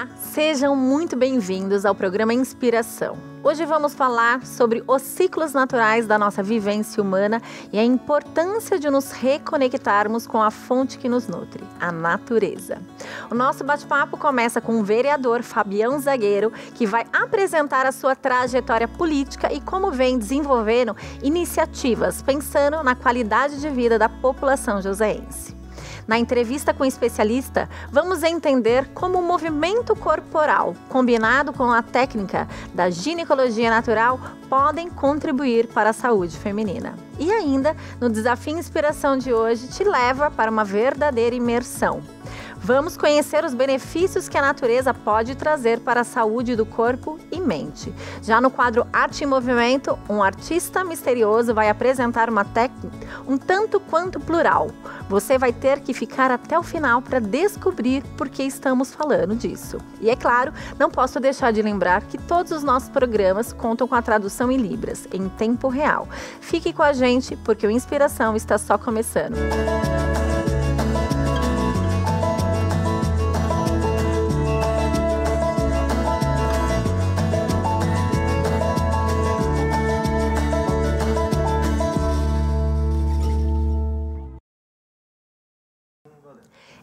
Olá, sejam muito bem-vindos ao programa Inspiração. Hoje vamos falar sobre os ciclos naturais da nossa vivência humana e a importância de nos reconectarmos com a fonte que nos nutre, a natureza. O nosso bate-papo começa com o vereador Fabião Zagueiro, que vai apresentar a sua trajetória política e como vem desenvolvendo iniciativas pensando na qualidade de vida da população joseense. Na entrevista com o especialista, vamos entender como o movimento corporal, combinado com a técnica da ginecologia natural, podem contribuir para a saúde feminina. E ainda, no Desafio Inspiração de hoje, te leva para uma verdadeira imersão. Vamos conhecer os benefícios que a natureza pode trazer para a saúde do corpo e mente. Já no quadro Arte em Movimento, um artista misterioso vai apresentar uma técnica um tanto quanto plural. Você vai ter que ficar até o final para descobrir por que estamos falando disso. E é claro, não posso deixar de lembrar que todos os nossos programas contam com a tradução em Libras, em tempo real. Fique com a gente, porque o Inspiração está só começando.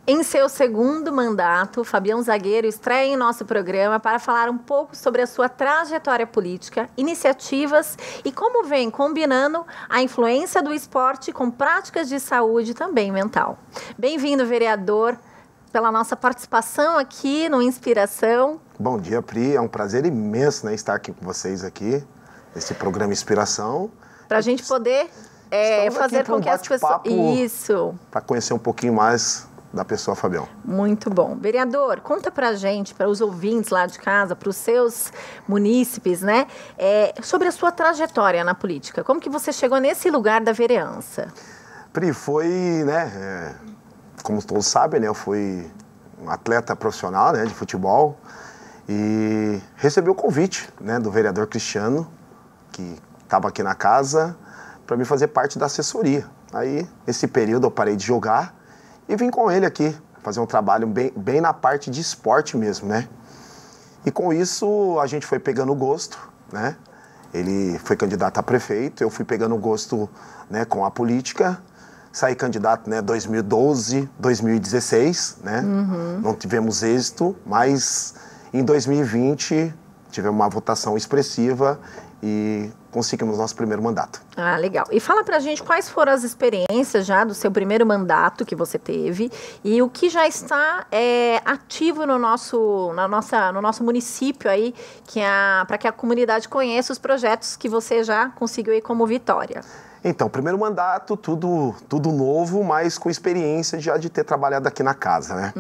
Em seu segundo mandato, Fabião Zagueiro estreia em nosso programa para falar um pouco sobre a sua trajetória política, iniciativas e como vem combinando a influência do esporte com práticas de saúde também mental. Bem-vindo, vereador, pela nossa participação aqui no Inspiração. Bom dia, Pri. É um prazer imenso, né, estar aqui com vocês aqui, nesse programa Inspiração. Para a gente poder fazer com que as pessoas... Isso. Para conhecer um pouquinho mais da pessoa Fabião. Muito bom. Vereador, conta pra gente, para os ouvintes lá de casa, para os seus munícipes, né, sobre a sua trajetória na política. Como que você chegou nesse lugar da vereança? Pri, foi, né, como todos sabem, né, eu fui um atleta profissional, né, de futebol e recebi o convite, né, do vereador Cristiano, que estava aqui na casa, para me fazer parte da assessoria. Aí, nesse período, eu parei de jogar e vim com ele aqui, fazer um trabalho bem na parte de esporte mesmo, né? E com isso, a gente foi pegando gosto, né? Ele foi candidato a prefeito, eu fui pegando gosto, né, com a política. Saí candidato, né, 2012, 2016, né? Não tivemos êxito, mas em 2020 tivemos uma votação expressiva e conseguimos nosso primeiro mandato. Ah, legal. E fala pra gente quais foram as experiências já do seu primeiro mandato que você teve e o que já está ativo no nosso município aí, para que a comunidade conheça os projetos que você já conseguiu aí como vitória. Então, primeiro mandato, tudo novo, mas com experiência já de ter trabalhado aqui na casa, né?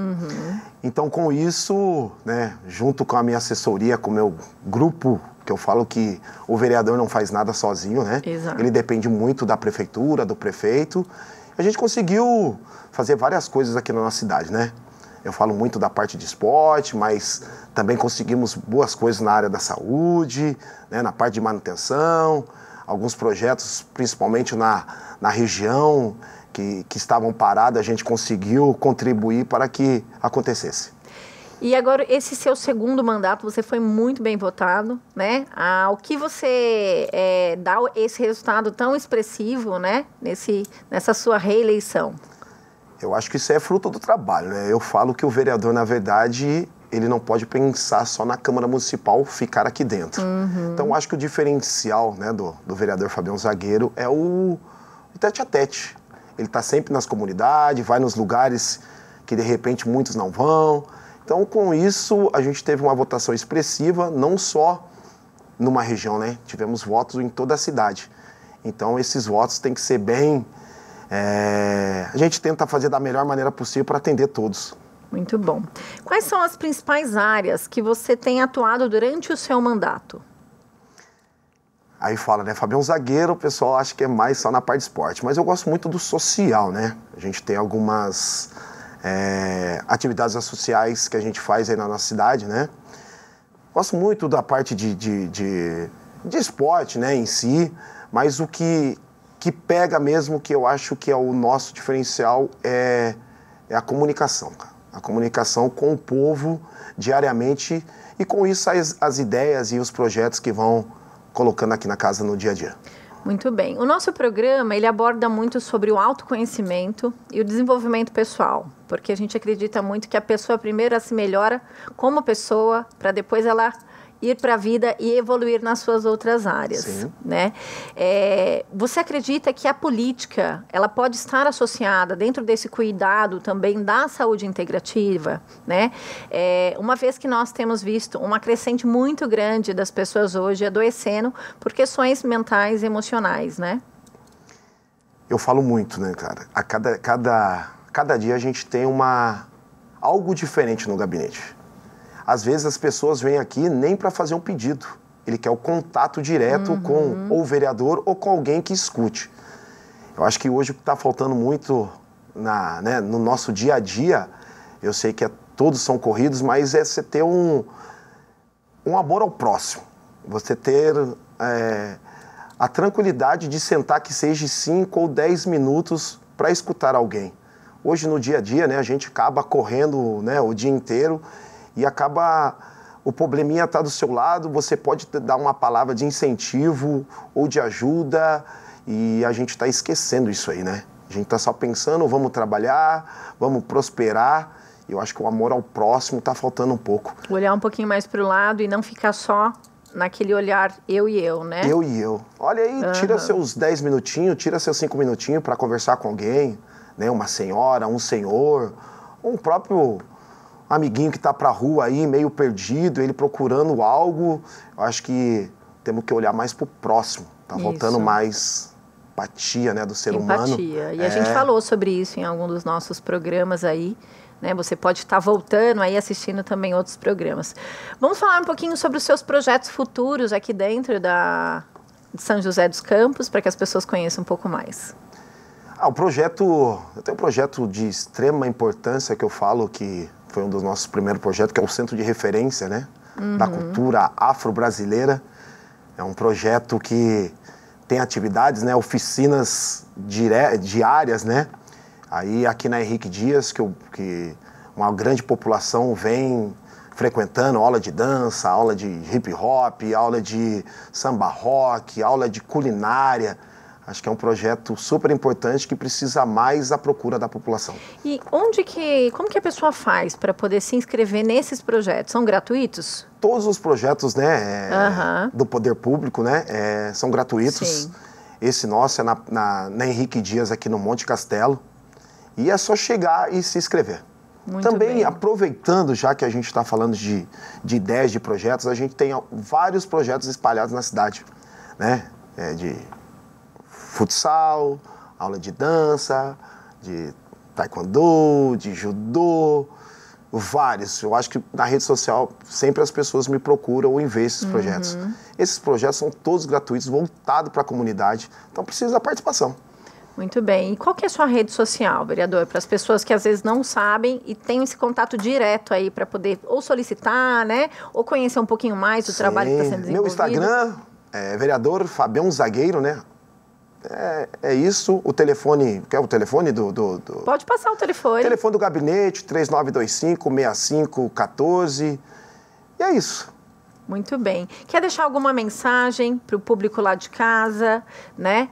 Então, com isso, né, junto com a minha assessoria, com o meu grupo, que eu falo que o vereador não faz nada sozinho, né? Exato. Ele depende muito da prefeitura, do prefeito. A gente conseguiu fazer várias coisas aqui na nossa cidade, né? Eu falo muito da parte de esporte, mas também conseguimos boas coisas na área da saúde, né, na parte de manutenção, alguns projetos, principalmente na região, que estavam parados, a gente conseguiu contribuir para que acontecesse. E agora, esse seu segundo mandato, você foi muito bem votado, né? O que você dá esse resultado tão expressivo, né? Nessa sua reeleição? Eu acho que isso é fruto do trabalho, né? Eu falo que o vereador, na verdade, ele não pode pensar só na Câmara Municipal, ficar aqui dentro. Então, eu acho que o diferencial, né, do vereador Fabião Zagueiro é o tete-a-tete. Ele está sempre nas comunidades, vai nos lugares que, de repente, muitos não vão. Então, com isso, a gente teve uma votação expressiva, não só numa região, né? Tivemos votos em toda a cidade. Então, esses votos têm que ser bem... a gente tenta fazer da melhor maneira possível para atender todos. Muito bom. Quais são as principais áreas que você tem atuado durante o seu mandato? Aí fala, né, Fabião Zagueiro, o pessoal acha que é mais só na parte de esporte, mas eu gosto muito do social, né? A gente tem algumas atividades sociais que a gente faz aí na nossa cidade, né? Gosto muito da parte de esporte, né, em si, mas o que pega mesmo, que eu acho que é o nosso diferencial, é a comunicação, cara. A comunicação com o povo diariamente e com isso as ideias e os projetos que vão colocando aqui na casa no dia a dia. Muito bem. O nosso programa, ele aborda muito sobre o autoconhecimento e o desenvolvimento pessoal, porque a gente acredita muito que a pessoa primeiro se melhora como pessoa, para depois ela ir para a vida e evoluir nas suas outras áreas. Sim. Né? Você acredita que a política ela pode estar associada dentro desse cuidado também da saúde integrativa? Né? Uma vez que nós temos visto uma crescente muito grande das pessoas hoje adoecendo por questões mentais e emocionais, né? Eu falo muito, né, cara? A cada dia a gente tem algo diferente no gabinete. Às vezes as pessoas vêm aqui nem para fazer um pedido. Ele quer o contato direto com ou o vereador ou com alguém que escute. Eu acho que hoje o que está faltando muito no nosso dia a dia, eu sei que todos são corridos, mas é você ter um amor ao próximo. Você ter a tranquilidade de sentar que seja 5 ou 10 minutos para escutar alguém. Hoje no dia a dia, né, a gente acaba correndo, né, o dia inteiro e acaba, o probleminha está do seu lado, você pode dar uma palavra de incentivo ou de ajuda e a gente está esquecendo isso aí, né? A gente está só pensando, vamos trabalhar, vamos prosperar. Eu acho que o amor ao próximo está faltando um pouco. Olhar um pouquinho mais para o lado e não ficar só naquele olhar eu e eu, né? Eu e eu. Olha aí, tira seus 10 minutinhos, tira seus 5 minutinhos para conversar com alguém, né? Uma senhora, um senhor, um próprio amiguinho que está para a rua aí, meio perdido, ele procurando algo. Eu acho que temos que olhar mais para o próximo. Está faltando mais empatia, né, do ser humano. Empatia. E a gente falou sobre isso em algum dos nossos programas aí. Né? Você pode estar voltando aí, assistindo também outros programas. Vamos falar um pouquinho sobre os seus projetos futuros aqui dentro de São José dos Campos, para que as pessoas conheçam um pouco mais. Eu tenho um projeto de extrema importância que eu falo que foi um dos nossos primeiros projetos, que é o Centro de Referência, né, da cultura afro-brasileira. É um projeto que tem atividades, né, oficinas diárias, né. Aí aqui na Henrique Dias, que uma grande população vem frequentando, aula de dança, aula de hip hop, aula de samba rock, aula de culinária. Acho que é um projeto super importante que precisa mais à procura da população. E como que a pessoa faz para poder se inscrever nesses projetos? São gratuitos? Todos os projetos, né, do poder público, né, são gratuitos. Sim. Esse nosso é na Henrique Dias, aqui no Monte Castelo. E é só chegar e se inscrever. Muito Também, bem. Aproveitando, já que a gente está falando de ideias, de projetos, a gente tem vários projetos espalhados na cidade, né, de futsal, aula de dança, de taekwondo, de judô, vários. Eu acho que na rede social sempre as pessoas me procuram e veem esses projetos. Esses projetos são todos gratuitos, voltados para a comunidade, então precisa da participação. Muito bem. E qual que é a sua rede social, vereador? Para as pessoas que às vezes não sabem e têm esse contato direto aí para poder ou solicitar, né? Ou conhecer um pouquinho mais do trabalho que está sendo desenvolvido. Meu Instagram é vereador Fabião Zagueiro, né? É isso, o telefone, quer o telefone do... Pode passar o telefone. Telefone do gabinete, 3925-6514, e é isso. Muito bem. Quer deixar alguma mensagem para o público lá de casa, né?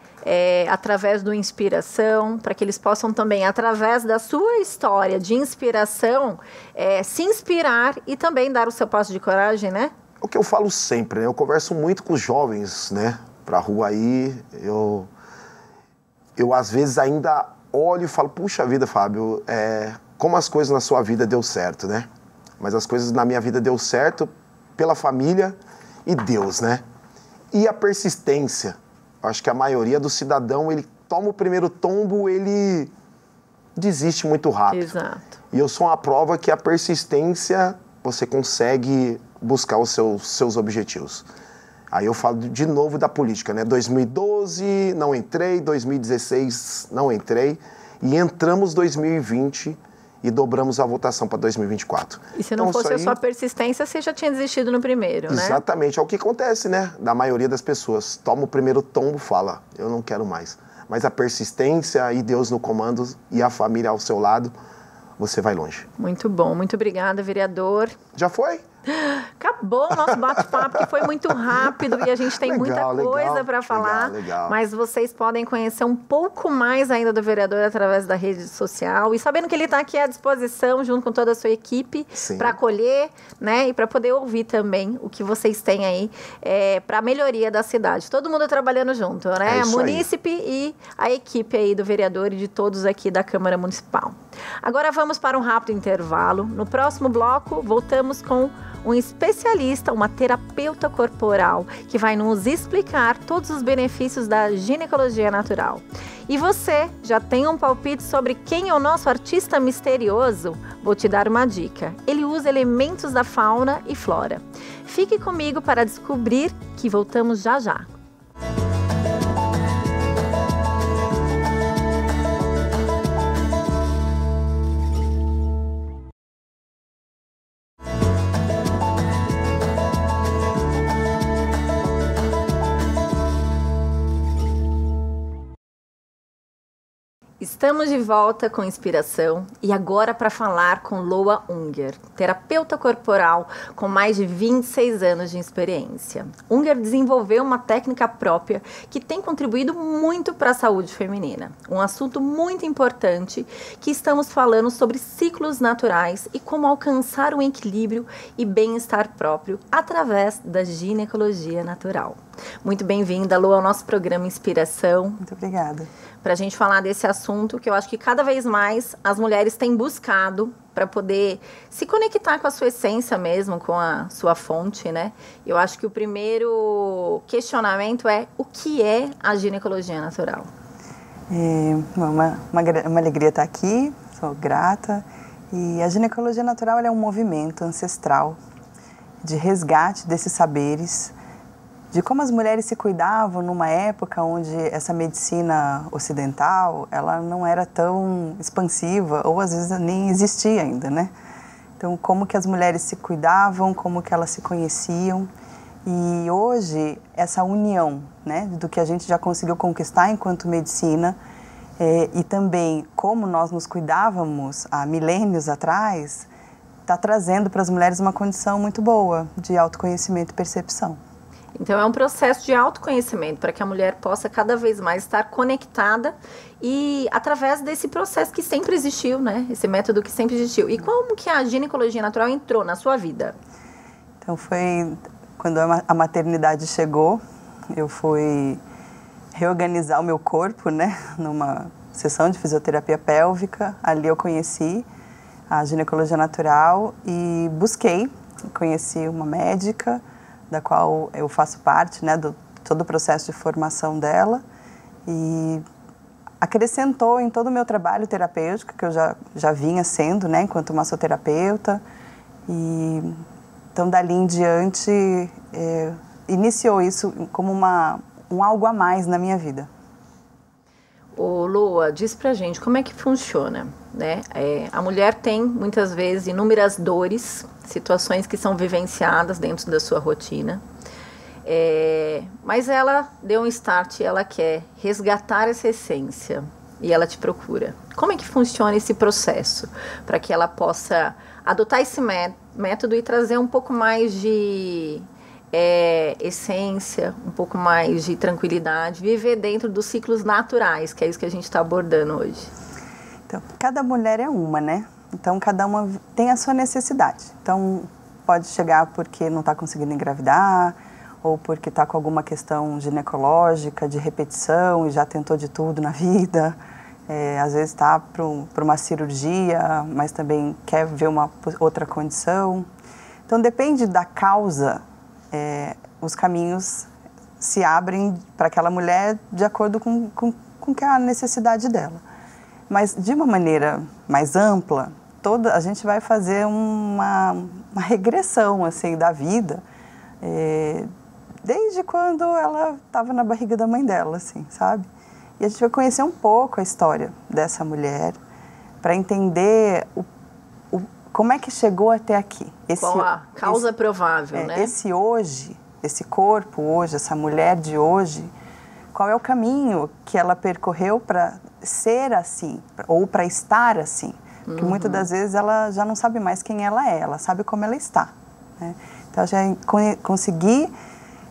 Através do Inspiração, para que eles possam também, através da sua história de inspiração, se inspirar e também dar o seu passo de coragem, né? O que eu falo sempre, né? Eu converso muito com os jovens, né? Pra rua aí, eu às vezes ainda olho e falo, puxa vida, Fábio, como as coisas na sua vida deu certo, né? Mas as coisas na minha vida deu certo pela família e Deus, né? E a persistência. Eu acho que a maioria do cidadão, ele toma o primeiro tombo, ele desiste muito rápido. Exato. E eu sou uma prova que a persistência, você consegue buscar os seus objetivos. Aí eu falo de novo da política, né? 2012 não entrei, 2016 não entrei e entramos 2020 e dobramos a votação para 2024. E se não fosse a sua persistência, você já tinha desistido no primeiro, né? Exatamente, é o que acontece, né? Da maioria das pessoas. Toma o primeiro tombo, fala, eu não quero mais. Mas a persistência e Deus no comando e a família ao seu lado, você vai longe. Muito bom, muito obrigada, vereador. Já foi? Acabou o nosso bate-papo, que foi muito rápido e a gente tem muita coisa para falar. Legal. Mas vocês podem conhecer um pouco mais ainda do vereador através da rede social e sabendo que ele está aqui à disposição, junto com toda a sua equipe, para acolher, né? E para poder ouvir também o que vocês têm aí para a melhoria da cidade. Todo mundo trabalhando junto, né? A munícipe e a equipe aí do vereador e de todos aqui da Câmara Municipal. Agora vamos para um rápido intervalo. No próximo bloco, voltamos com um especialista, uma terapeuta corporal, que vai nos explicar todos os benefícios da ginecologia natural. E você já tem um palpite sobre quem é o nosso artista misterioso? Vou te dar uma dica. Ele usa elementos da fauna e flora. Fique comigo para descobrir, que voltamos já já. Estamos de volta com Inspiração e agora para falar com Loa Unger, terapeuta corporal com mais de 26 anos de experiência. Unger desenvolveu uma técnica própria que tem contribuído muito para a saúde feminina. Um assunto muito importante que estamos falando sobre ciclos naturais e como alcançar um equilíbrio e bem-estar próprio através da ginecologia natural. Muito bem-vinda, Loa, ao nosso programa Inspiração. Muito obrigada. Para a gente falar desse assunto que eu acho que cada vez mais as mulheres têm buscado para poder se conectar com a sua essência mesmo, com a sua fonte, né? Eu acho que o primeiro questionamento é: o que é a ginecologia natural? Uma alegria estar aqui, sou grata. E a ginecologia natural é um movimento ancestral de resgate desses saberes, de como as mulheres se cuidavam numa época onde essa medicina ocidental, ela não era tão expansiva, ou às vezes nem existia ainda, né? Então, como que as mulheres se cuidavam, como que elas se conheciam. E hoje, essa união, né, do que a gente já conseguiu conquistar enquanto medicina, e também como nós nos cuidávamos há milênios atrás, está trazendo para as mulheres uma condição muito boa de autoconhecimento e percepção. Então, é um processo de autoconhecimento para que a mulher possa cada vez mais estar conectada e através desse processo que sempre existiu, né? Esse método que sempre existiu. E como que a ginecologia natural entrou na sua vida? Então, foi quando a maternidade chegou, eu fui reorganizar o meu corpo, né? Numa sessão de fisioterapia pélvica. Ali eu conheci a ginecologia natural e conheci uma médica, da qual eu faço parte, né, todo o processo de formação dela, e acrescentou em todo o meu trabalho terapêutico, que eu já vinha sendo, né, enquanto massoterapeuta, e então dali em diante iniciou isso como um algo a mais na minha vida. Ô, Loa, diz pra gente como é que funciona, né? A mulher tem, muitas vezes, inúmeras dores, situações que são vivenciadas dentro da sua rotina, mas ela deu um start, ela quer resgatar essa essência e ela te procura. Como é que funciona esse processo para que ela possa adotar esse método e trazer um pouco mais de essência, um pouco mais de tranquilidade, viver dentro dos ciclos naturais, que é isso que a gente está abordando hoje? Então, cada mulher é uma, né? Então, cada uma tem a sua necessidade. Então, pode chegar porque não está conseguindo engravidar, ou porque está com alguma questão ginecológica, de repetição, e já tentou de tudo na vida. Às vezes está para uma cirurgia, mas também quer ver uma outra condição. Então, depende da causa, os caminhos se abrem para aquela mulher de acordo com que é a necessidade dela. Mas, de uma maneira mais ampla, a gente vai fazer uma regressão assim, da vida, desde quando ela estava na barriga da mãe dela, assim, sabe? E a gente vai conhecer um pouco a história dessa mulher, para entender como é que chegou até aqui. Qual a causa provável, né? Esse corpo hoje, essa mulher de hoje, qual é o caminho que ela percorreu para ser assim, ou para estar assim, Porque muitas das vezes ela já não sabe mais quem ela sabe como ela está, né? Então, já conseguir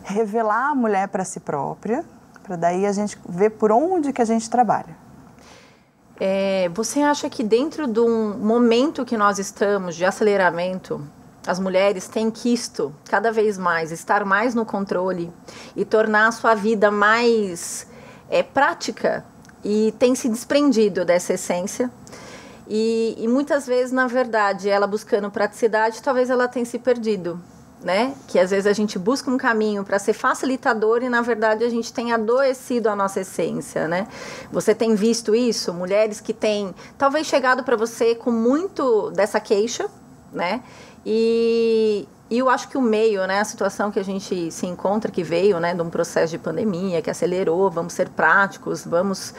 revelar a mulher para si própria, para daí a gente ver por onde que a gente trabalha. Você acha que dentro de um momento que nós estamos de aceleramento, as mulheres têm quisto cada vez mais estar mais no controle e tornar a sua vida mais prática e tem se desprendido dessa essência? E muitas vezes, na verdade, ela buscando praticidade, talvez ela tenha se perdido, né? Que às vezes a gente busca um caminho para ser facilitador e, na verdade, a gente tem adoecido a nossa essência, né? Você tem visto isso? Mulheres que têm, talvez, chegado para você com muito dessa queixa, né? E eu acho que o meio, né? A situação que a gente se encontra, que veio, né? De um processo de pandemia, que acelerou, vamos ser práticos, vamos...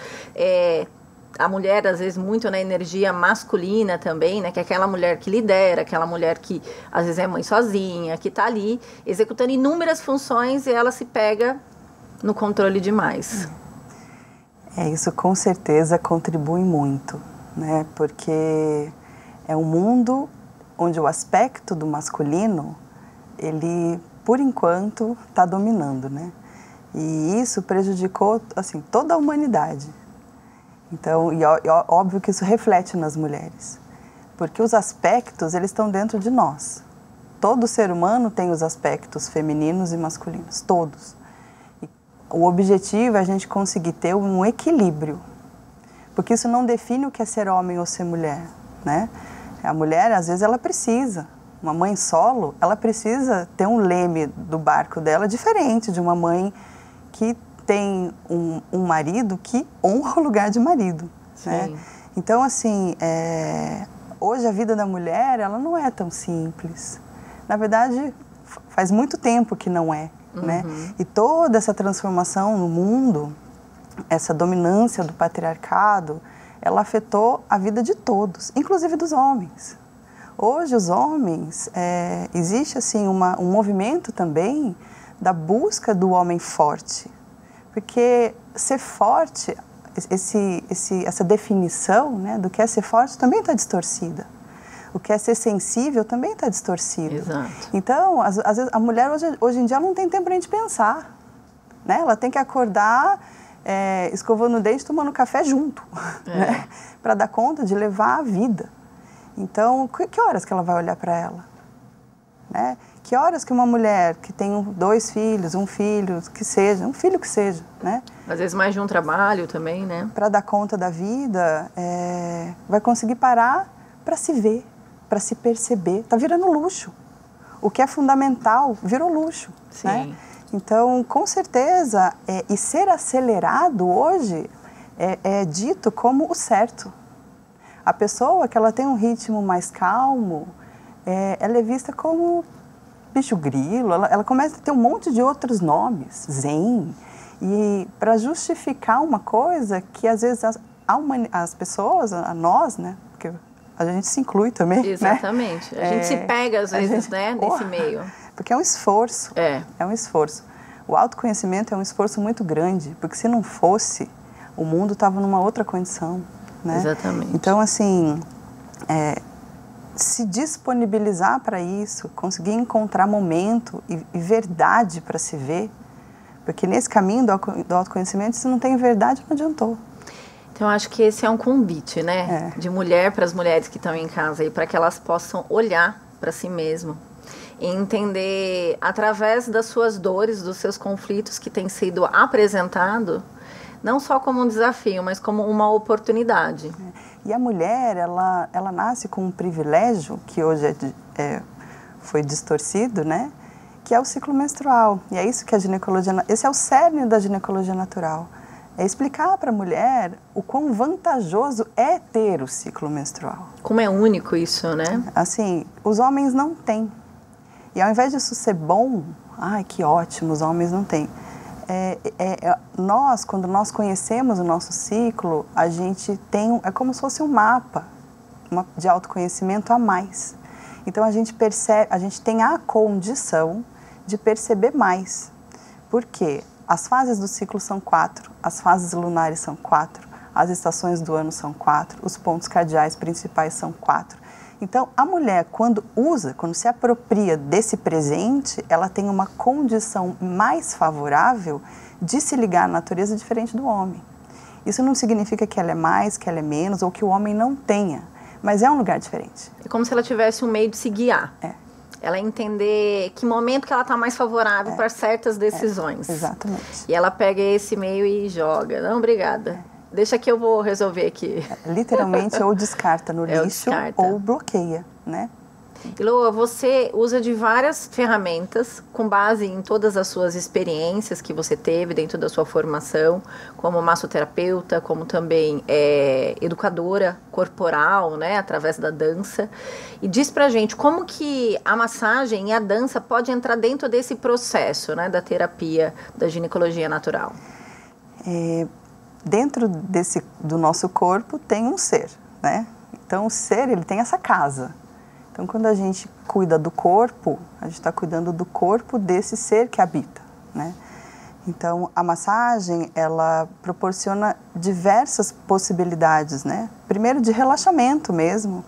A mulher, às vezes, muito na energia masculina também, né? Que é aquela mulher que lidera, aquela mulher que, às vezes, é mãe sozinha, que está ali executando inúmeras funções e ela se pega no controle demais. Isso com certeza contribui muito, né? Porque é um mundo onde o aspecto do masculino, ele, por enquanto, está dominando, né? E isso prejudicou, assim, toda a humanidade. Então, óbvio que isso reflete nas mulheres, porque os aspectos, eles estão dentro de nós. Todo ser humano tem os aspectos femininos e masculinos, todos. E o objetivo é a gente conseguir ter um equilíbrio, porque isso não define o que é ser homem ou ser mulher, né? A mulher, às vezes, ela precisa, uma mãe solo, ela precisa ter um leme do barco dela diferente de uma mãe que tem um marido que honra o lugar de marido, né? Então, assim, hoje a vida da mulher, ela não é tão simples. Na verdade, faz muito tempo que não é, né? E toda essa transformação no mundo, essa dominância do patriarcado, ela afetou a vida de todos, inclusive dos homens. Hoje, os homens, existe, assim, um movimento também da busca do homem forte. Porque ser forte, essa definição, né, do que é ser forte também está distorcida. O que é ser sensível também está distorcido. Exato. Então, às vezes, a mulher hoje em dia não tem tempo para a gente pensar, né? Ela tem que acordar escovando o dente, tomando café junto, né? Para dar conta de levar a vida. Então, que horas que ela vai olhar para ela? Né? Que horas que uma mulher que tem 2 filhos, um filho que seja, né? Às vezes mais de um trabalho também, né? Para dar conta da vida, vai conseguir parar para se ver, para se perceber. Está virando luxo. O que é fundamental virou luxo. Sim. Né? Então, com certeza, e ser acelerado hoje é dito como o certo. A pessoa que ela tem um ritmo mais calmo, ela é vista como bicho grilo, ela começa a ter um monte de outros nomes, zen, e para justificar uma coisa que às vezes as pessoas, nós, né, porque a gente se inclui também, exatamente, né? A gente se pega às vezes, né, nesse meio. Porque é um esforço, é um esforço. O autoconhecimento é um esforço muito grande, porque se não fosse, o mundo estava numa outra condição, né? Exatamente. Então, assim, se disponibilizar para isso, conseguir encontrar momento e verdade para se ver, porque nesse caminho do autoconhecimento, se não tem verdade, não adiantou. Então, acho que esse é um convite, né, de mulher para as mulheres que estão em casa, e para que elas possam olhar para si mesmo e entender, através das suas dores, dos seus conflitos que têm sido apresentados, não só como um desafio, mas como uma oportunidade. E a mulher, ela nasce com um privilégio, que hoje foi distorcido, né? Que é o ciclo menstrual. E é isso que a ginecologia... Esse é o cerne da ginecologia natural. É explicar para a mulher o quão vantajoso é ter o ciclo menstrual. Como é único isso, né? Assim, os homens não têm. E ao invés disso ser bom, ai, que ótimo, os homens não têm. Quando nós conhecemos o nosso ciclo, a gente tem, é como se fosse um mapa de autoconhecimento a mais. Então a gente percebe, a gente tem a condição de perceber mais. Por quê? As fases do ciclo são 4, as fases lunares são 4, as estações do ano são 4, os pontos cardeais principais são 4. Então, a mulher, quando se apropria desse presente, ela tem uma condição mais favorável de se ligar à natureza diferente do homem. Isso não significa que ela é mais, que ela é menos, ou que o homem não tenha, mas é um lugar diferente. É como se ela tivesse um meio de se guiar. Ela entender que momento que ela está mais favorável para certas decisões. Exatamente. E ela pega esse meio e joga. Não, obrigada. Deixa que eu vou resolver aqui. Literalmente, ou descarta no lixo, ou bloqueia, né? E Lua, você usa de várias ferramentas com base em todas as suas experiências que você teve dentro da sua formação, como massoterapeuta, como também educadora corporal, né, através da dança. E diz pra gente como que a massagem e a dança pode entrar dentro desse processo, né, da terapia da ginecologia natural. Dentro do nosso corpo tem um ser, né? Então o ser, ele tem essa casa. Então, quando a gente cuida do corpo, a gente está cuidando do corpo desse ser que habita, né? Então, a massagem, ela proporciona diversas possibilidades, né? Primeiro, de relaxamento mesmo,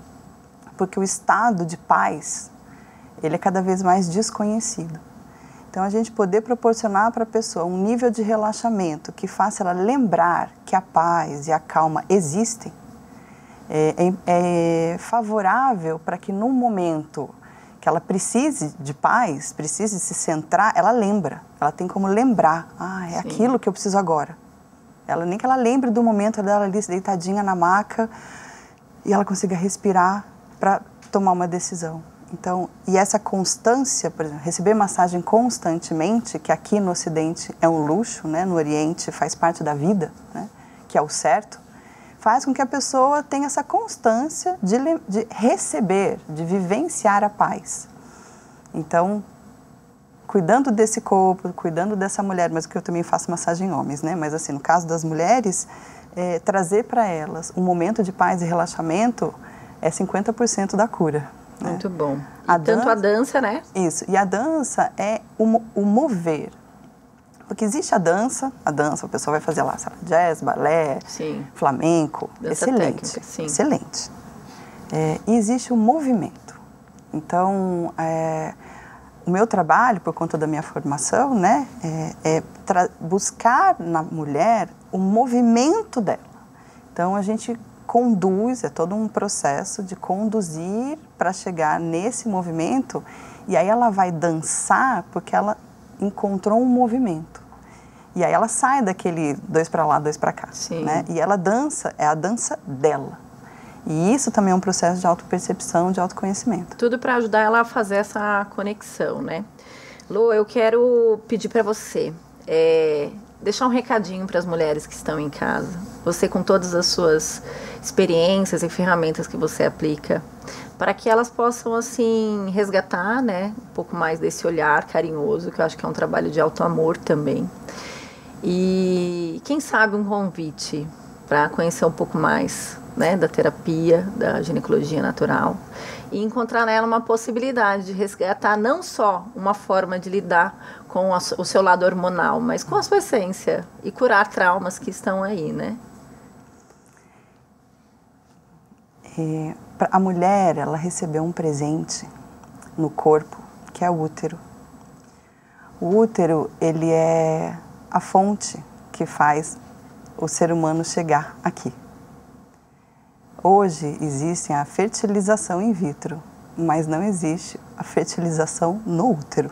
porque o estado de paz, ele é cada vez mais desconhecido. Então, a gente poder proporcionar para a pessoa um nível de relaxamento que faça ela lembrar que a paz e a calma existem, é favorável para que num momento que ela precise de paz, precise se centrar, ela lembra. Ela tem como lembrar. É aquilo que eu preciso agora. Nem que ela lembre do momento dela ali deitadinha na maca e ela consiga respirar para tomar uma decisão. Então, e essa constância, por exemplo, receber massagem constantemente, que aqui no Ocidente é um luxo, né? No Oriente faz parte da vida, né? Que é o certo, faz com que a pessoa tenha essa constância de receber, de vivenciar a paz. Então, cuidando desse corpo, cuidando dessa mulher, mas que eu também faço massagem em homens, né? Mas assim, no caso das mulheres, trazer para elas um momento de paz e relaxamento é 50% da cura. Muito bom. Tanto a dança, né? Isso. E a dança é o mover. Porque existe a dança, a pessoa vai fazer lá, sabe, jazz, balé, flamenco, dança excelente, técnica, sim. Excelente. E existe o movimento. Então, o meu trabalho, por conta da minha formação, né, buscar na mulher o movimento dela. Então, a gente conduz, é todo um processo de conduzir para chegar nesse movimento, e aí ela vai dançar porque ela encontrou um movimento. E aí ela sai daquele 2 para lá, 2 para cá, né? E ela dança, é a dança dela. E isso também é um processo de autopercepção, de autoconhecimento. Tudo para ajudar ela a fazer essa conexão, né? Lu, eu quero pedir para você deixar um recadinho para as mulheres que estão em casa. Você, com todas as suas experiências e ferramentas que você aplica, para que elas possam, assim, resgatar, né, um pouco mais desse olhar carinhoso, que eu acho que é um trabalho de auto-amor também. E, quem sabe, um convite para conhecer um pouco mais, né, da terapia, da ginecologia natural, e encontrar nela uma possibilidade de resgatar não só uma forma de lidar com o seu lado hormonal, mas com a sua essência, e curar traumas que estão aí, né? A mulher, ela recebeu um presente no corpo, que é o útero. O útero, ele é a fonte que faz o ser humano chegar aqui. Hoje existe a fertilização in vitro, mas não existe a fertilização no útero.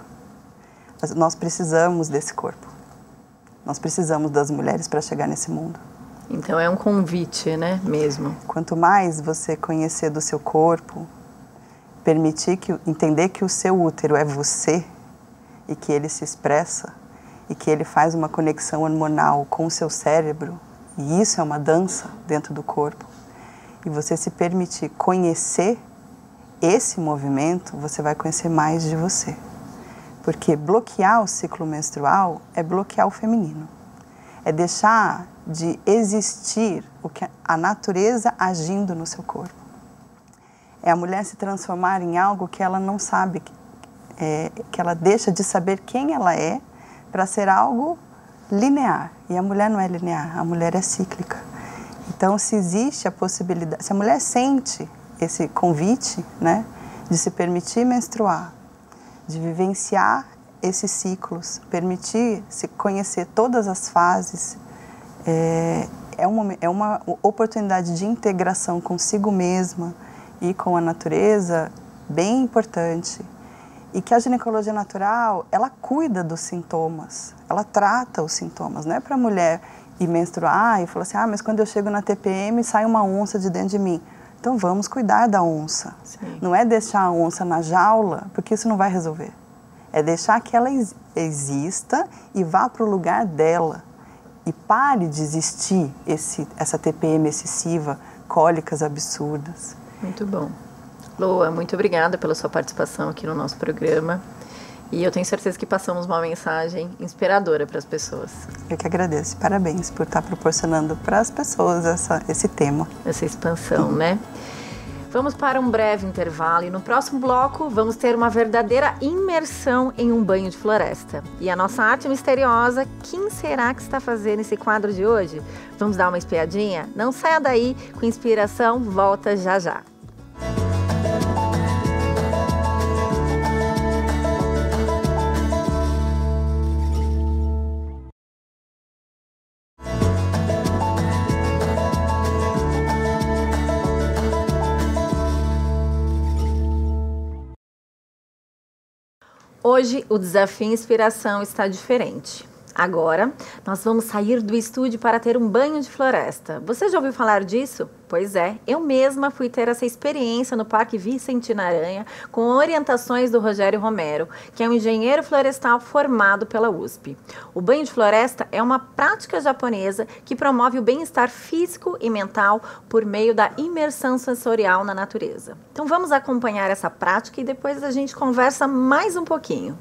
Nós precisamos desse corpo. Nós precisamos das mulheres para chegar nesse mundo. Então é um convite, né, mesmo. Quanto mais você conhecer do seu corpo, entender que o seu útero é você e que ele se expressa e que ele faz uma conexão hormonal com o seu cérebro, e isso é uma dança dentro do corpo, e você se permitir conhecer esse movimento, você vai conhecer mais de você. Porque bloquear o ciclo menstrual é bloquear o feminino. É deixar de existir a natureza agindo no seu corpo. É a mulher se transformar em algo que ela não sabe, que ela deixa de saber quem ela é para ser algo linear. E a mulher não é linear, a mulher é cíclica. Então, se existe a possibilidade, se a mulher sente esse convite, né, de se permitir menstruar, de vivenciar esses ciclos, permitir se conhecer todas as fases, é uma oportunidade de integração consigo mesma e com a natureza bem importante. E que a ginecologia natural, ela cuida dos sintomas, ela trata os sintomas. Não é para a mulher ir menstruar e falar assim, mas quando eu chego na TPM sai uma onça de dentro de mim. Então vamos cuidar da onça. Sim. Não é deixar a onça na jaula, porque isso não vai resolver. É deixar que ela exista e vá para o lugar dela. E pare de existir essa TPM excessiva, cólicas absurdas. Muito bom. Loa, muito obrigada pela sua participação aqui no nosso programa. E eu tenho certeza que passamos uma mensagem inspiradora para as pessoas. Eu que agradeço. Parabéns por estar proporcionando para as pessoas esse tema. Essa expansão, né? Vamos para um breve intervalo e no próximo bloco vamos ter uma verdadeira imersão em um banho de floresta. E a nossa arte misteriosa, quem será que está fazendo esse quadro de hoje? Vamos dar uma espiadinha? Não saia daí, com inspiração, volta já já. Hoje o desafio Inspiração está diferente. Agora, nós vamos sair do estúdio para ter um banho de floresta. Você já ouviu falar disso? Pois é, eu mesma fui ter essa experiência no Parque Vicentina Aranha com orientações do Rogério Romero, que é um engenheiro florestal formado pela USP. O banho de floresta é uma prática japonesa que promove o bem-estar físico e mental por meio da imersão sensorial na natureza. Então vamos acompanhar essa prática e depois a gente conversa mais um pouquinho.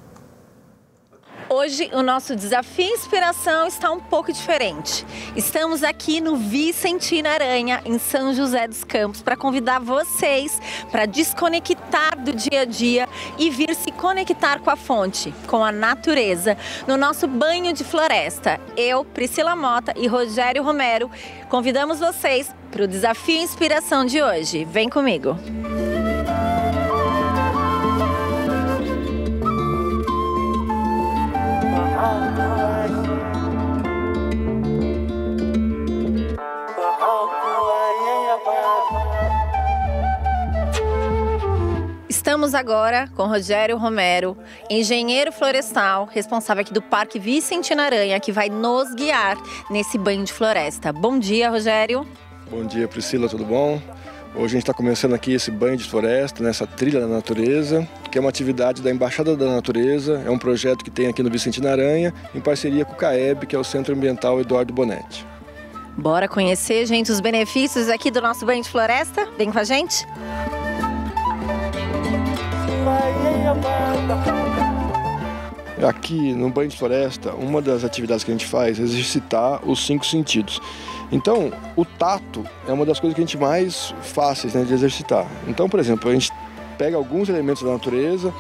Hoje o nosso desafio Inspiração está um pouco diferente. Estamos aqui no Vicentina Aranha, em São José dos Campos, para convidar vocês para desconectar do dia a dia e vir se conectar com a fonte, com a natureza, no nosso banho de floresta. Eu, Priscila Mota e Rogério Romero, convidamos vocês para o desafio Inspiração de hoje. Vem comigo! Estamos agora com Rogério Romero, engenheiro florestal, responsável aqui do Parque Vicentina Aranha, que vai nos guiar nesse banho de floresta. Bom dia, Rogério. Bom dia, Priscila, tudo bom? Hoje a gente está começando aqui esse banho de floresta, nessa trilha da natureza, que é uma atividade da Embaixada da Natureza, é um projeto que tem aqui no Vicentina Aranha, em parceria com o CAEB, que é o Centro Ambiental Eduardo Bonetti. Bora conhecer, gente, os benefícios aqui do nosso banho de floresta? Vem com a gente! Aqui no banho de floresta, uma das atividades que a gente faz é exercitar os 5 sentidos. Então, o tato é uma das coisas que a gente mais fáceis, né, de exercitar. Então, por exemplo, a gente pega alguns elementos da natureza,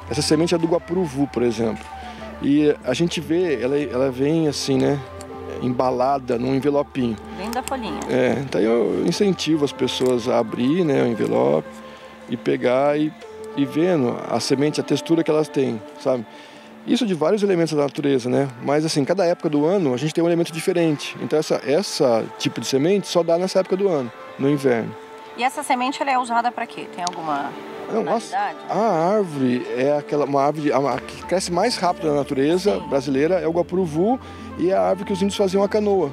essa semente é do guapuruvu, por exemplo, e a gente vê, ela vem assim, né, embalada num envelopinho. Vem da folhinha. Então eu incentivo as pessoas a abrir, né, o envelope e pegar e vendo a semente, a textura que elas têm, sabe? Isso de vários elementos da natureza, né? Mas assim, cada época do ano a gente tem um elemento diferente. Então essa tipo de semente só dá nessa época do ano, no inverno. E essa semente ela é usada para quê? Tem alguma finalidade? A árvore é uma árvore que cresce mais rápido na natureza brasileira, é o guapuruvu, e é a árvore que os índios faziam a canoa.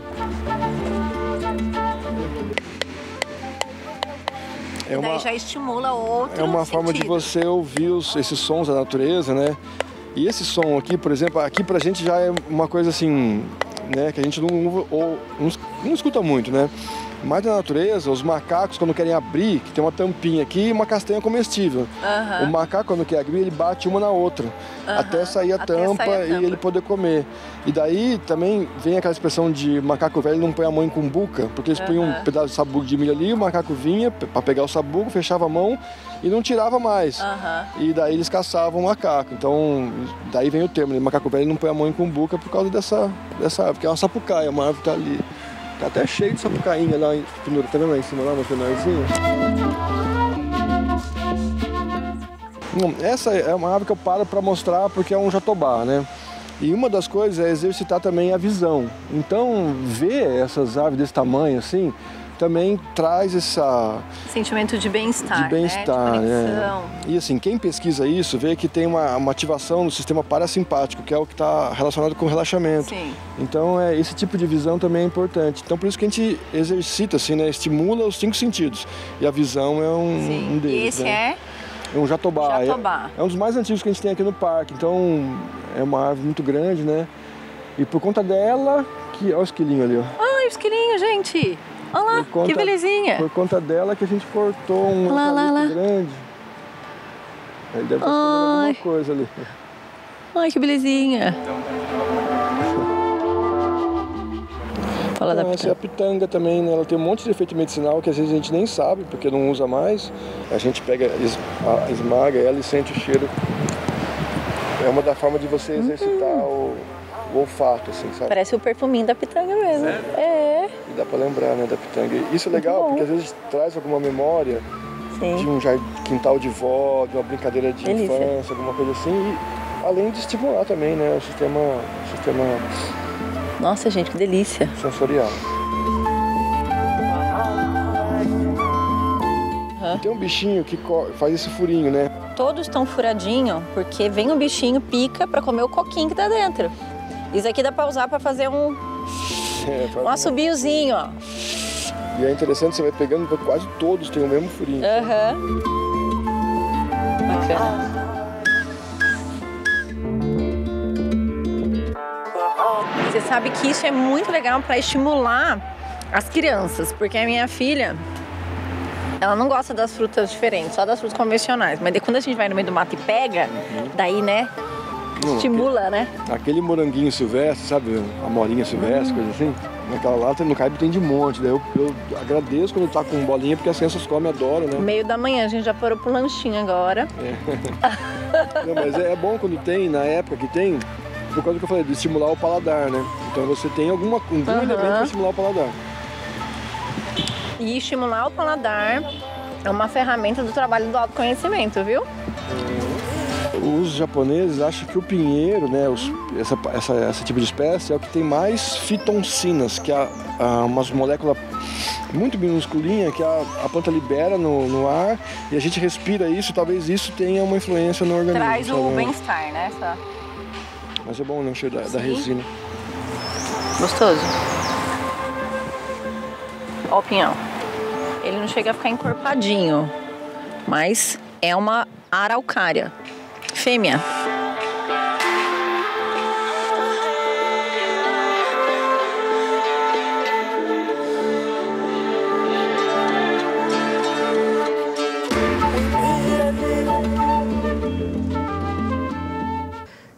Daí já estimula outro É uma forma de você ouvir esses sons da natureza, né? E esse som aqui, por exemplo, aqui pra gente já é uma coisa assim, né, que a gente não escuta muito, né? Mas na natureza, os macacos, quando querem abrir, que tem uma tampinha aqui e uma castanha comestível. O macaco, quando quer abrir, ele bate uma na outra, até sair a tampa e ele poder comer. E daí também vem aquela expressão de macaco velho não põe a mão em cumbuca, porque eles punham um pedaço de sabugo de milho ali, o macaco vinha para pegar o sabugo, fechava a mão e não tirava mais. E daí eles caçavam o macaco. Então, daí vem o termo, né? Macaco velho não põe a mão em cumbuca por causa dessa árvore, que é uma sapucaia, uma árvore que tá ali. Tá até cheio de sapucainha lá, pendura, tá vendo lá em cima, lá no finalzinho? Essa é uma ave que eu paro para mostrar porque é um jatobá, né? E uma das coisas é exercitar também a visão. Então, ver essas aves desse tamanho assim, também traz essa... sentimento de bem-estar, de bem-estar, né? E assim, quem pesquisa isso vê que tem uma ativação no sistema parasimpático, que é o que está relacionado com o relaxamento. Sim. Então, esse tipo de visão também é importante. Então, por isso que a gente exercita, assim, né? Estimula os 5 sentidos. E a visão é um deles. E esse né? É um jatobá. Jatobá. É um dos mais antigos que a gente tem aqui no parque. Então, é uma ave muito grande, né? E por conta dela, olha o esquilinho ali, ó. Ai, o esquilinho, gente! Olha lá, que belezinha! Por conta dela que a gente cortou um eucalipto grande. Ele deve estar escondendo alguma coisa ali. Ai, que belezinha! Fala da Essa é a pitanga também, né? Ela tem um monte de efeito medicinal que às vezes a gente nem sabe, porque não usa mais. A gente pega, esmaga ela e sente o cheiro. É uma da forma de você exercitar o olfato, assim, sabe? Parece o perfuminho da pitanga mesmo. Sério? É. E dá pra lembrar, né, da pitanga. E isso é legal, porque às vezes traz alguma memória de um quintal de vó, de uma brincadeira de infância, alguma coisa assim. E além de estimular também, né, o sistema Nossa, gente, que delícia. sensorial. E tem um bichinho que faz esse furinho, né? Todos estão furadinhos porque vem um bichinho, pica pra comer o coquinho que tá dentro. Isso aqui dá pra usar pra fazer um assobiozinho, ó. E é interessante, você vai pegando, quase todos têm o mesmo furinho. Bacana. Você sabe que isso é muito legal para estimular as crianças, porque a minha filha, ela não gosta das frutas diferentes, só das frutas convencionais. Mas quando a gente vai no meio do mato e pega, daí, né, estimula, né? Aquele moranguinho silvestre, sabe? A morinha silvestre, coisa assim. Naquela lata, no Caibe tem de monte. Daí eu agradeço quando tá com bolinha, porque as crianças comem, adoram, né? Meio da manhã, a gente já parou pro lanchinho agora. Não, mas é bom quando tem, na época que tem, por causa que eu falei, de estimular o paladar, né? Então você tem algum elemento para estimular o paladar. E estimular o paladar é uma ferramenta do trabalho do autoconhecimento, viu? Os japoneses acham que o pinheiro, né, esse tipo de espécie, é o que tem mais fitoncinas, que é umas moléculas muito minusculinhas que a planta libera no ar e a gente respira isso, talvez isso tenha uma influência no organismo. Traz o bem-estar, né? Mas é bom, né, o cheiro da resina. Gostoso. Ó o pinhão. Ele não chega a ficar encorpadinho, mas é uma araucária. Fêmea.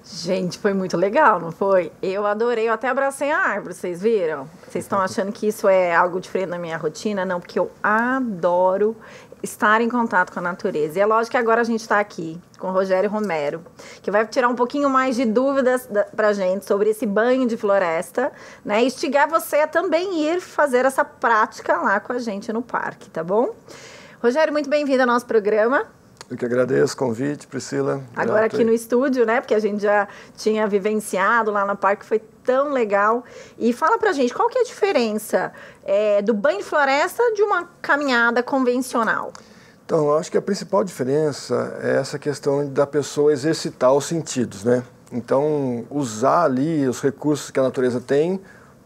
Gente, foi muito legal, não foi? Eu adorei, eu até abracei a árvore, vocês viram? Vocês estão achando que isso é algo diferente na minha rotina? Não, porque eu adoro estar em contato com a natureza. E é lógico que agora a gente está aqui com o Rogério Romero, que vai tirar um pouquinho mais de dúvidas pra gente sobre esse banho de floresta, né? E instigar você a também ir fazer essa prática lá com a gente no parque, tá bom? Rogério, muito bem-vindo ao nosso programa. Eu que agradeço o convite, Priscila. Agora aqui no estúdio, né? Porque a gente já tinha vivenciado lá no parque, foi tão legal. E fala pra gente, qual que é a diferença do banho de floresta de uma caminhada convencional? Então, eu acho que a principal diferença é essa questão da pessoa exercitar os sentidos, né? Então, usar ali os recursos que a natureza tem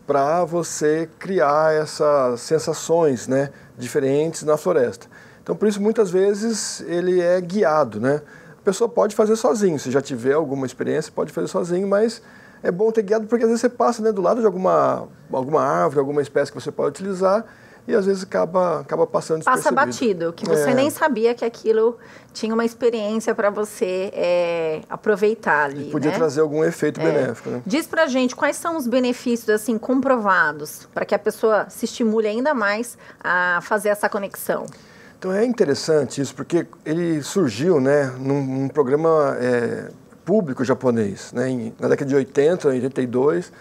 para você criar essas sensações, né, diferentes na floresta. Então, por isso, muitas vezes, ele é guiado, né? A pessoa pode fazer sozinho, se já tiver alguma experiência, pode fazer sozinho, mas é bom ter guiado porque às vezes você passa, né, do lado de alguma árvore, alguma espécie que você pode utilizar e às vezes acaba passando despercebido. Passa batido, que você nem sabia que aquilo tinha uma experiência para você aproveitar ali, e podia trazer algum efeito benéfico, né? Diz pra gente quais são os benefícios, assim, comprovados para que a pessoa se estimule ainda mais a fazer essa conexão. Então é interessante isso, porque ele surgiu, né, num programa público japonês, né, na década de 80, 82,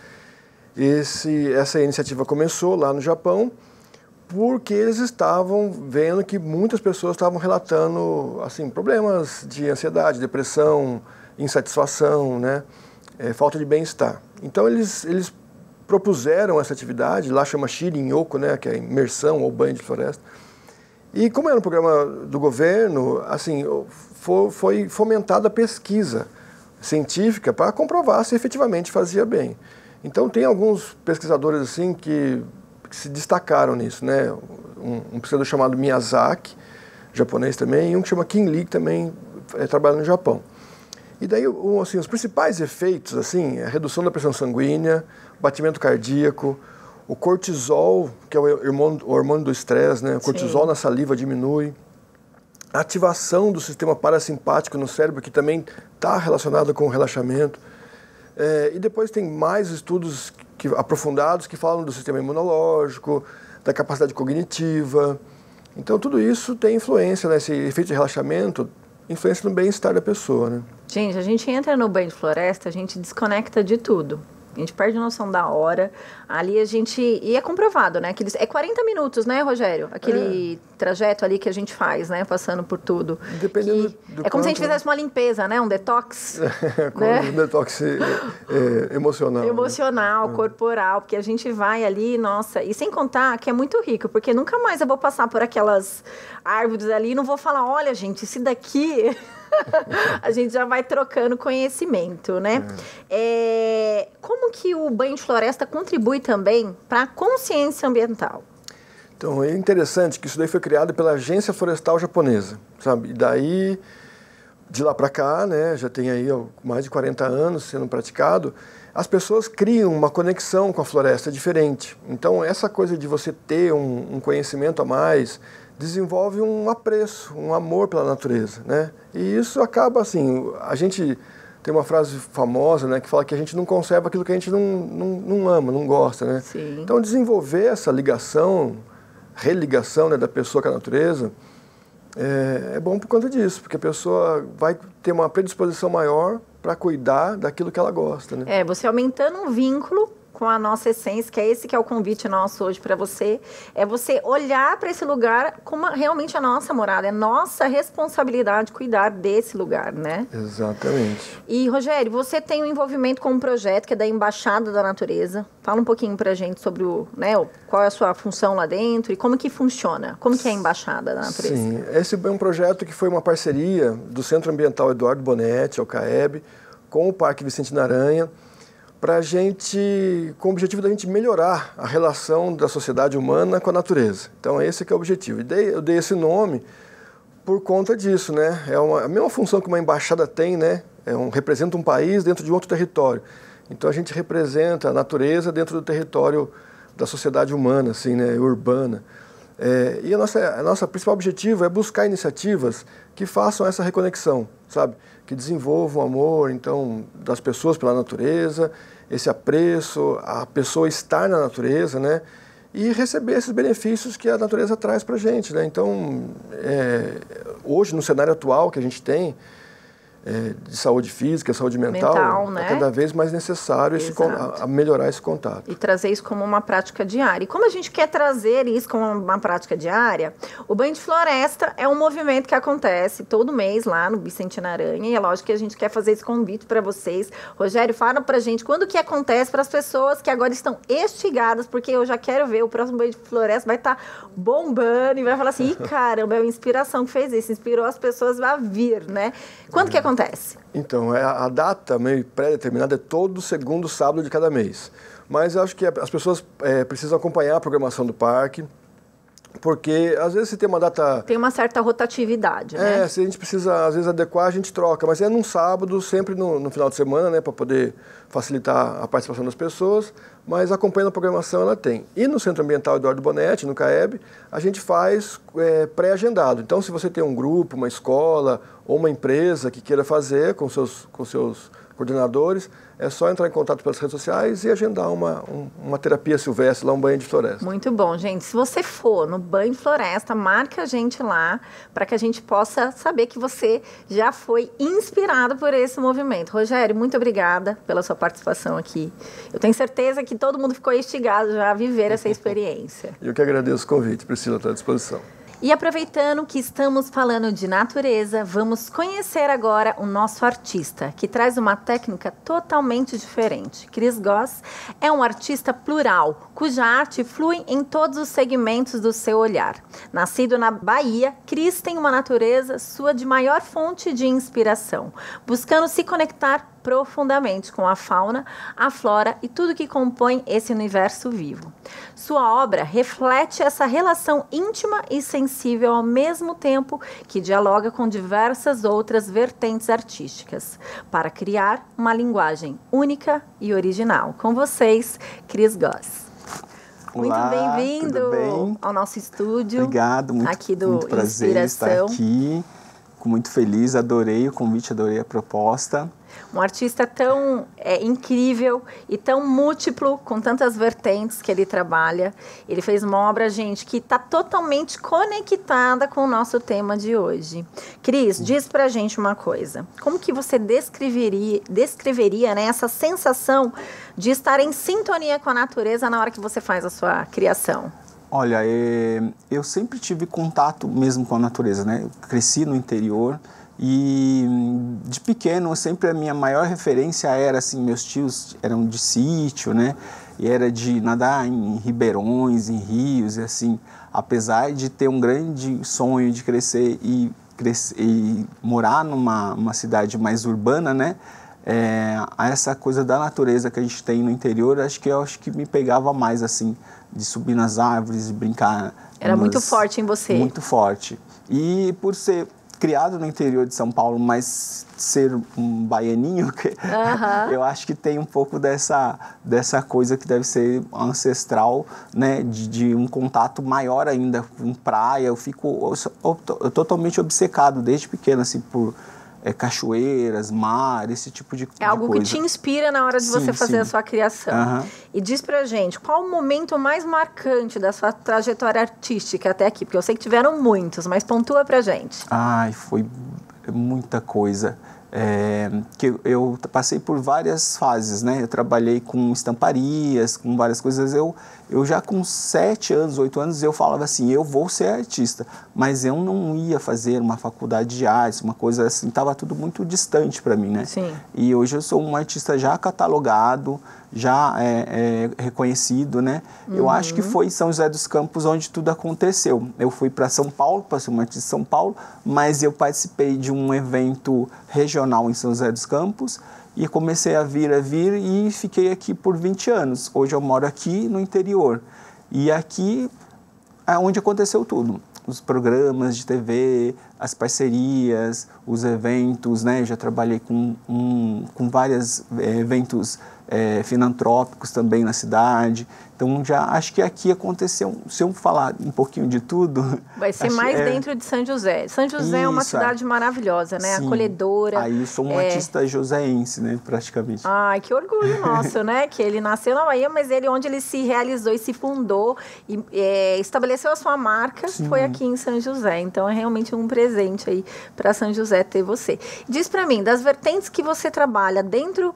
Essa iniciativa começou lá no Japão, porque eles estavam vendo que muitas pessoas estavam relatando assim, problemas de ansiedade, depressão, insatisfação, né? Falta de bem-estar. Então eles propuseram essa atividade, lá chama Shirin-yoku, né? Que é imersão ou banho de floresta. E como era um programa do governo, assim, foi fomentada a pesquisa científica para comprovar se efetivamente fazia bem. Então tem alguns pesquisadores assim que se destacaram nisso, né? Um pesquisador chamado Miyazaki, japonês também, e um que chama Kim Lee, que também trabalha no Japão. E daí, assim, os principais efeitos, assim, a redução da pressão sanguínea, batimento cardíaco, o cortisol, que é o hormônio do estresse, né? O cortisol na saliva diminui, a ativação do sistema parasimpático no cérebro, que também está relacionado com o relaxamento. E depois tem mais estudos aprofundados que falam do sistema imunológico, da capacidade cognitiva. Então, tudo isso tem influência, né? Esse efeito de relaxamento, influência no bem-estar da pessoa, né? Gente, a gente entra no banho de floresta, a gente desconecta de tudo. A gente perde a noção da hora. Ali a gente... E é comprovado, né? É 40 minutos, né, Rogério? Aquele trajeto ali que a gente faz, né? Passando por tudo. Dependendo do é como se a gente fizesse uma limpeza, né? Um detox. Né? Um detox emocional. Emocional, né? Corporal. Porque a gente vai ali, nossa... E sem contar que é muito rico, porque nunca mais eu vou passar por aquelas árvores ali e não vou falar, olha, gente, esse daqui... A gente já vai trocando conhecimento, né? Como que o banho de floresta contribui também para a consciência ambiental? Então, é interessante que isso daí foi criado pela Agência Florestal Japonesa, sabe? E daí, de lá para cá, né, já tem aí mais de 40 anos sendo praticado, as pessoas criam uma conexão com a floresta diferente. Então, essa coisa de você ter um conhecimento a mais... desenvolve um apreço, um amor pela natureza, né? E isso acaba assim, a gente tem uma frase famosa, né, que fala que a gente não conserva aquilo que a gente não ama, não gosta, né? Sim. Então desenvolver essa ligação, religação, né, da pessoa com a natureza é bom por conta disso, porque a pessoa vai ter uma predisposição maior para cuidar daquilo que ela gosta, né? Você aumentando um vínculo com a nossa essência, que é esse que é o convite nosso hoje para você, é você olhar para esse lugar como realmente a nossa morada, é nossa responsabilidade cuidar desse lugar, né? Exatamente. E, Rogério, você tem um envolvimento com um projeto que é da Embaixada da Natureza. Fala um pouquinho para a gente sobre qual é a sua função lá dentro e como que funciona, como que é a Embaixada da Natureza. Sim, esse é um projeto que foi uma parceria do Centro Ambiental Eduardo Bonetti, o CAEB, com o Parque Vicente Naranha, para a gente, com o objetivo da gente melhorar a relação da sociedade humana com a natureza. Então, esse que é o objetivo. Eu dei esse nome por conta disso, né? É a mesma função que uma embaixada tem, né? Representa um país dentro de outro território. Então, a gente representa a natureza dentro do território da sociedade humana, assim, né? Urbana. E a nossa principal objetivo é buscar iniciativas que façam essa reconexão, sabe? Que desenvolvam o amor, então, das pessoas pela natureza, esse apreço, a pessoa estar na natureza, né? E receber esses benefícios que a natureza traz para a gente, né? Então, hoje, no cenário atual que a gente tem, de saúde física, saúde mental, né? É cada vez mais necessário melhorar esse contato. E trazer isso como uma prática diária. E como a gente quer trazer isso como uma prática diária, o Banho de Floresta é um movimento que acontece todo mês lá no Vicente Naranha, e é lógico que a gente quer fazer esse convite para vocês. Rogério, fala pra gente quando que acontece para as pessoas que agora estão instigadas, porque eu já quero ver, o próximo Banho de Floresta vai estar bombando e vai falar assim, caramba, é uma inspiração que fez isso, inspirou as pessoas a vir, né? Quando que acontece? Então, a data meio pré-determinada é todo segundo sábado de cada mês. Mas eu acho que as pessoas precisam acompanhar a programação do parque, porque às vezes se tem uma data... Tem uma certa rotatividade, né? Se a gente precisa, às vezes, adequar, a gente troca. Mas é num sábado, sempre no final de semana, né? Para poder facilitar a participação das pessoas. Mas acompanhando a programação, ela tem. E no Centro Ambiental Eduardo Bonetti, no CAEB, a gente faz pré-agendado. Então, se você tem um grupo, uma escola ou uma empresa que queira fazer com seus coordenadores. É só entrar em contato pelas redes sociais e agendar uma terapia silvestre, lá um banho de floresta. Muito bom, gente. Se você for no Banho Floresta, marca a gente lá para que a gente possa saber que você já foi inspirado por esse movimento. Rogério, muito obrigada pela sua participação aqui. Eu tenho certeza que todo mundo ficou instigado já a viver essa experiência. Eu que agradeço o convite, Priscila, está à disposição. E aproveitando que estamos falando de natureza, vamos conhecer agora o nosso artista, que traz uma técnica totalmente diferente. Cris Goss é um artista plural, cuja arte flui em todos os segmentos do seu olhar. Nascido na Bahia, Cris tem uma natureza sua de maior fonte de inspiração, buscando se conectar profundamente com a fauna, a flora e tudo que compõe esse universo vivo. Sua obra reflete essa relação íntima e sensível ao mesmo tempo que dialoga com diversas outras vertentes artísticas, para criar uma linguagem única e original. Com vocês, Cris Goss. Olá, muito bem-vindo bem? Ao nosso estúdio. Obrigado, aqui do muito prazer Inspiração. estar aqui. Fico muito feliz, adorei o convite, adorei a proposta. Um artista tão incrível e tão múltiplo, com tantas vertentes que ele trabalha. Ele fez uma obra, gente, que está totalmente conectada com o nosso tema de hoje. Cris, diz pra gente uma coisa. Como que você descreveria, né, essa sensação de estar em sintonia com a natureza na hora que você faz a sua criação? Olha, eu sempre tive contato mesmo com a natureza, né? Eu cresci no interior e de pequeno sempre a minha maior referência era assim, meus tios eram de sítio, né? E era de nadar em ribeirões, em rios e assim, apesar de ter um grande sonho de crescer e morar numa cidade mais urbana, né? Essa coisa da natureza que a gente tem no interior, acho que me pegava mais assim, de subir nas árvores, de brincar. Era muito forte em você. Muito forte. E por ser criado no interior de São Paulo, mas ser um baianinho, eu acho que tem um pouco dessa coisa que deve ser ancestral, né, de um contato maior ainda com praia. Eu totalmente obcecado desde pequeno assim, por cachoeiras, mar, esse tipo de coisa. É algo que te inspira na hora de você fazer a sua criação. Uhum. E diz pra gente, qual o momento mais marcante da sua trajetória artística até aqui? Porque eu sei que tiveram muitos, mas pontua pra gente. Ai, foi muita coisa. Que eu passei por várias fases, né? Eu trabalhei com estamparias, com várias coisas. Eu já com 7 anos, 8 anos, eu falava assim, eu vou ser artista. Mas eu não ia fazer uma faculdade de artes, uma coisa assim, estava tudo muito distante para mim, né? Sim. E hoje eu sou um artista já catalogado, já reconhecido, né? Eu acho que foi em São José dos Campos onde tudo aconteceu. Eu fui para São Paulo, para ser um artista de São Paulo, mas eu participei de um evento regional em São José dos Campos e comecei a vir e fiquei aqui por 20 anos. Hoje eu moro aqui no interior e aqui é onde aconteceu tudo. Os programas de TV, as parcerias, os eventos, né? Eu já trabalhei com vários eventos filantrópicos também na cidade. Então, já acho que aqui aconteceu, se eu falar um pouquinho de tudo... Vai ser mais dentro de São José. São José é uma cidade maravilhosa, né? Sim. Acolhedora. Aí eu sou um artista joséense, né? Praticamente. Ai, que orgulho nosso, né? Que ele nasceu na Bahia, mas onde ele se realizou e se fundou e estabeleceu a sua marca, sim, foi aqui em São José. Então, é realmente um presente aí para São José ter você. Diz para mim, das vertentes que você trabalha dentro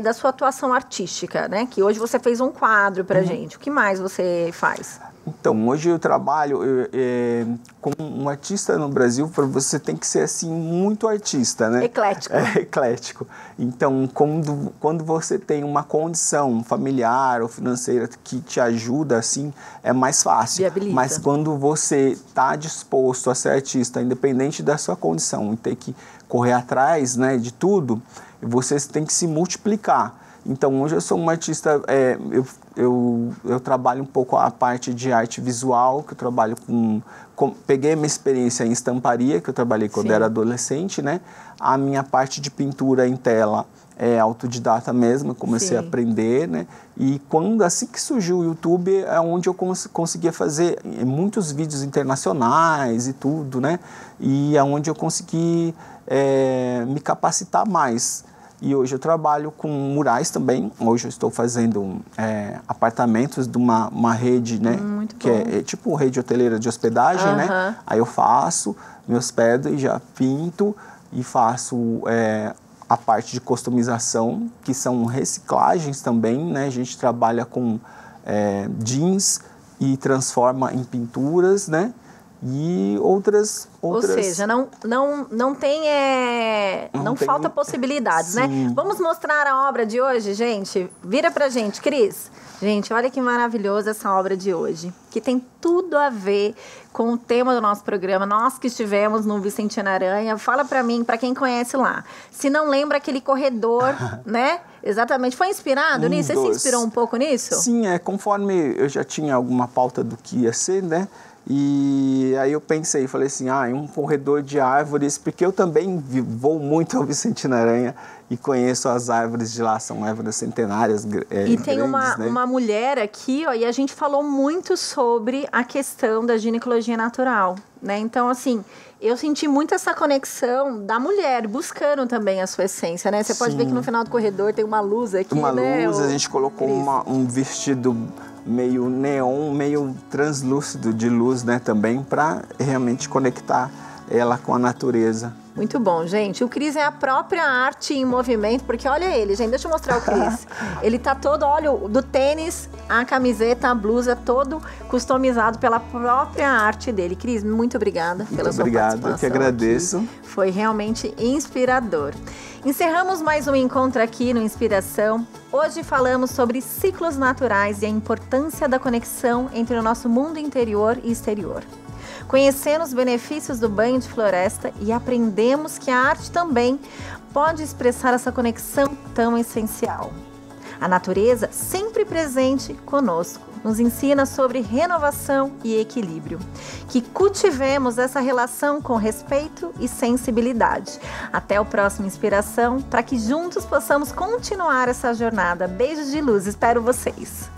da sua atuação artística, né? Que hoje você fez um quadro pra gente. O que mais você faz? Então, hoje eu trabalho como um artista no Brasil, você tem que ser assim, muito artista, né? Eclético. Eclético. Então, quando você tem uma condição familiar ou financeira que te ajuda, assim, é mais fácil. Viabiliza. Mas quando você está disposto a ser artista, independente da sua condição, e ter que correr atrás, né, de tudo, você tem que se multiplicar. Então, hoje eu sou um artista, eu trabalho um pouco a parte de arte visual, que eu trabalho peguei a minha experiência em estamparia, que eu trabalhei quando era adolescente, né? A minha parte de pintura em tela é autodidata mesmo, eu comecei a aprender, né? E assim que surgiu o YouTube, é onde eu conseguia fazer muitos vídeos internacionais e tudo, né? E é onde eu consegui me capacitar mais. E hoje eu trabalho com murais também. Hoje eu estou fazendo apartamentos de uma rede, né? Que é tipo rede hoteleira de hospedagem, né? Aí eu faço, me hospedo e já pinto e faço a parte de customização, que são reciclagens também, né? A gente trabalha com jeans e transforma em pinturas, né? E outras... Ou seja, não tem... não falta possibilidades, né? Vamos mostrar a obra de hoje, gente? Vira pra gente, Cris. Gente, olha que maravilhosa essa obra de hoje, que tem tudo a ver com o tema do nosso programa. Nós que estivemos no Vicentino Aranha, fala pra mim, pra quem conhece lá, se não lembra aquele corredor, né? Exatamente. Foi inspirado nisso? Você se inspirou um pouco nisso? Sim, conforme eu já tinha alguma pauta do que ia ser, né? E aí eu pensei, falei assim, um corredor de árvores, porque eu também vou muito ao Vicentino Aranha e conheço as árvores de lá, são árvores centenárias, E tem grandes, né? uma mulher aqui, ó, e a gente falou muito sobre a questão da ginecologia natural, né? Então, assim, eu senti muito essa conexão da mulher, buscando também a sua essência, né? Você pode ver que no final do corredor tem uma luz aqui, né? Luz, a gente colocou um vestido meio neon, meio translúcido de luz, né, também, para realmente conectar ela com a natureza. Muito bom, gente. O Cris é a própria arte em movimento, porque olha ele, gente, deixa eu mostrar o Cris. Ele tá todo, olha, do tênis, a camiseta, a blusa, todo customizado pela própria arte dele. Cris, muito obrigada pela sua participação. Obrigado, eu que agradeço. Aqui. Foi realmente inspirador. Encerramos mais um encontro aqui no Inspiração. Hoje falamos sobre ciclos naturais e a importância da conexão entre o nosso mundo interior e exterior. Conhecemos os benefícios do banho de floresta e aprendemos que a arte também pode expressar essa conexão tão essencial. A natureza, sempre presente conosco, nos ensina sobre renovação e equilíbrio. Que cultivemos essa relação com respeito e sensibilidade. Até o próximo Inspiração, para que juntos possamos continuar essa jornada. Beijos de luz, espero vocês!